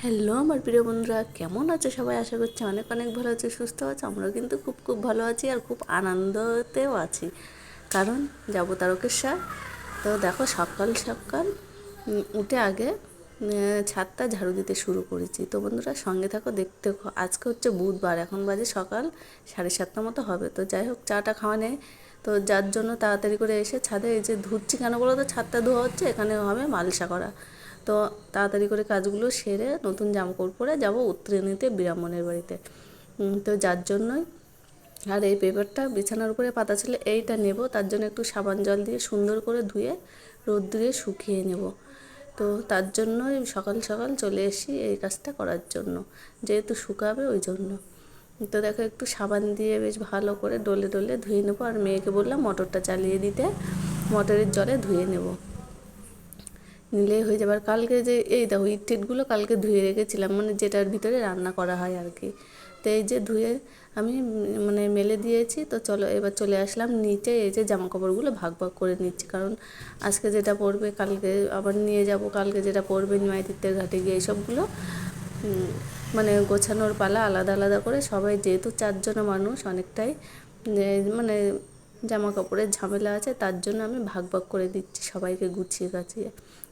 Hello আমার প্রিয় বন্ধুরা, কেমন আছো সবাই? আশা করছি অনেক অনেক ভালো আছে, সুস্থ আছে। আমরাও কিন্তু খুব খুব ভালো আছি আর খুব আনন্দতেও আছি, কারণ যাবো তারকেশ্বর। তো দেখো সকাল সকাল উঠে আগে ছাদটা ঝাড়ু দিতে শুরু করেছি। তো বন্ধুরা সঙ্গে থাকো, দেখতে থাকো। আজকে হচ্ছে বুধবার, এখন বাজে সকাল 7:30 মতো হবে। তো যাই হোক, চাটা খাওয়া নেই, তো যার জন্য তাড়াতাড়ি করে এসে ছাদে এই যে ধুচ্ছি। কেন বলো তো? ছাদটা ধোয়া হচ্ছে, এখানে হবে মালসা করা। তো তাড়াতাড়ি করে কাজগুলো সেরে নতুন জামাকাপড় পরে যাবো উত্তরণীতে ব্রাহ্মণের বাড়িতে। তো যার জন্যই, আর এই পেপারটা বিছানার উপরে পাতা ছিল, এইটা নেব। তার জন্য একটু সাবান জল দিয়ে সুন্দর করে ধুয়ে রোদ্দুরে শুকিয়ে নেব। তো তার জন্যই সকাল সকাল চলে এসেছি এই কাজটা করার জন্য, যেহেতু শুকাবে ওই জন্য। তো দেখো একটু সাবান দিয়ে বেশ ভালো করে ডলে ডলে ধুয়ে নেবো। আর মেয়েকে বললাম মোটরটা চালিয়ে দিতে, মোটরের জলে ধুয়ে নেব, নিলেই হয়ে যাবে। আর কালকে যে এই দেখো ইট কালকে ধুয়ে রেখেছিলাম, মানে যেটার ভিতরে রান্না করা হয় আর কি। তো এই যে ধুয়ে আমি মানে মেলে দিয়েছি। তো চলো এবার চলে আসলাম নিচে। এই যে জামা কাপড়গুলো ভাগ ভাগ করে নিচ্ছি, কারণ আজকে যেটা পরবে কালকে আবার নিয়ে যাব, কালকে যেটা পরবে নিমাইতিত্বের ঘাটে গিয়ে এইসবগুলো মানে গোছানোর পালা। আলাদা আলাদা করে সবাই, যেহেতু 4 জনের মানুষ, অনেকটাই মানে জামা কাপড়ের ঝামেলা আছে, তার জন্য আমি ভাগ ভাগ করে দিচ্ছি সবাইকে গুছিয়ে গাছিয়ে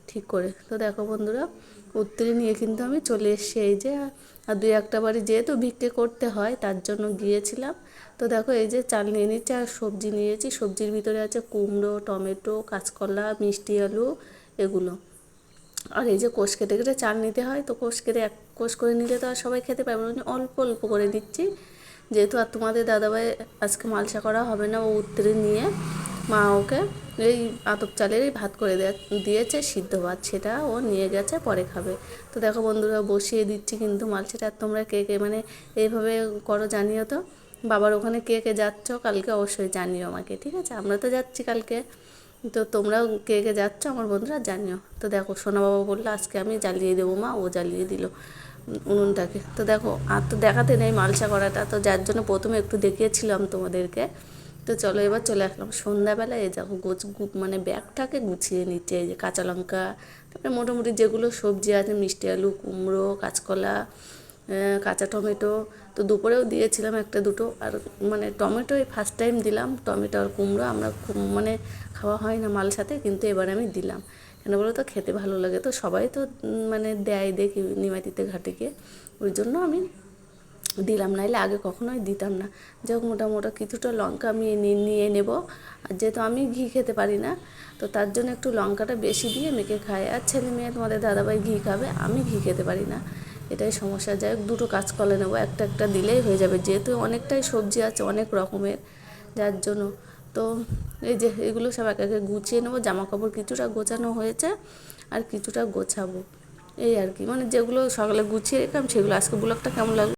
ঠিক করে। তো দেখো বন্ধুরা, উত্তরে নিয়ে কিন্তু আমি চলে এসেছি। এই যে আর 2-1টা বাড়ি যেহেতু ভিক্ষে করতে হয়, তার জন্য গিয়েছিলাম। তো দেখো এই যে চাল নিয়ে নিচ্ছি আর সবজি নিয়েছি। সবজির ভিতরে আছে কুমড়ো, টমেটো, কাঁচকলা, মিষ্টি আলু, এগুলো। আর এই যে কোষ কেটে কেটে চাল নিতে হয়, তো কোষ কেটে এক কোষ করে নিলে তো আর সবাই খেতে পারবে না, অল্প অল্প করে দিচ্ছি। যেহেতু আর তোমাদের দাদাভাই আজকে মালসা করা হবে না, ও উত্তরে নিয়ে মা ওকে এই আতপ চালেরই ভাত করে দিয়েছে, সিদ্ধ ভাত, সেটা ও নিয়ে গেছে, পরে খাবে। তো দেখো বন্ধুরা, বসিয়ে দিচ্ছি কিন্তু মালসাটা। আর তোমরা কে কে মানে এইভাবে করো জানিও তো। বাবার ওখানে কে কে যাচ্ছ কালকে অবশ্যই জানিও আমাকে, ঠিক আছে? আমরা তো যাচ্ছি কালকে, তো তোমরাও কে কে যাচ্ছ আমার বন্ধুরা জানিও। তো দেখো সোনা বাবা বললো আজকে আমি জ্বালিয়ে দেবো মা, ও জ্বালিয়ে দিল উনুনটাকে। তো দেখো আর তো দেখাতে নেই মালসা করাটা, তো যার জন্য প্রথমে একটু দেখিয়েছিলাম তোমাদেরকে। তো চলো এবার চলে আসলাম সন্ধ্যাবেলা। এই দেখো মানে ব্যাগটাকে গুছিয়ে নিচ্ছে। এই যে কাঁচা লঙ্কা, তারপরে মোটামুটি যেগুলো সবজি আছে, মিষ্টি আলু, কুমড়ো, কাঁচকলা, কাঁচা টমেটো। তো দুপুরেও দিয়েছিলাম 1-2, আর মানে টমেটো এই ফার্স্ট টাইম দিলাম। টমেটো আর কুমড়ো আমরা মানে খাওয়া হয় না মালসাতে, কিন্তু এবার আমি দিলাম। কেন বলো তো? খেতে ভালো লাগে, তো সবাই তো মানে দেয় দেখি নিমাতিতে ঘাটে গিয়ে, ওই জন্য আমি দিলাম, নাইলে আগে কখনোই দিতাম না। যাই হোক, মোটামোটা কিছুটা লঙ্কা আমি নিয়ে নেব। আর যেহেতু আমি ঘি খেতে পারি না, তো তার জন্য একটু লঙ্কাটা বেশি দিয়ে মেখে খায়। আর ছেলে মেয়ে তোমাদের দাদাভাই ঘি খাবে, আমি ঘি খেতে পারি না, এটাই সমস্যা। যাই হোক, 2টো কাঁচকলা নেবো, একটা একটা দিলেই হয়ে যাবে, যেহেতু অনেকটাই সবজি আছে অনেক রকমের, যার জন্য। তো এই যে এগুলো সব এক একে গুছিয়ে নেবো। জামা কাপড় কিছুটা গোছানো হয়েছে আর কিছুটা গোছাবো, এই আর কি। মানে যেগুলো সকালে গুছিয়ে রেখলাম সেগুলো। আজকে ব্লগটা কেমন লাগলো?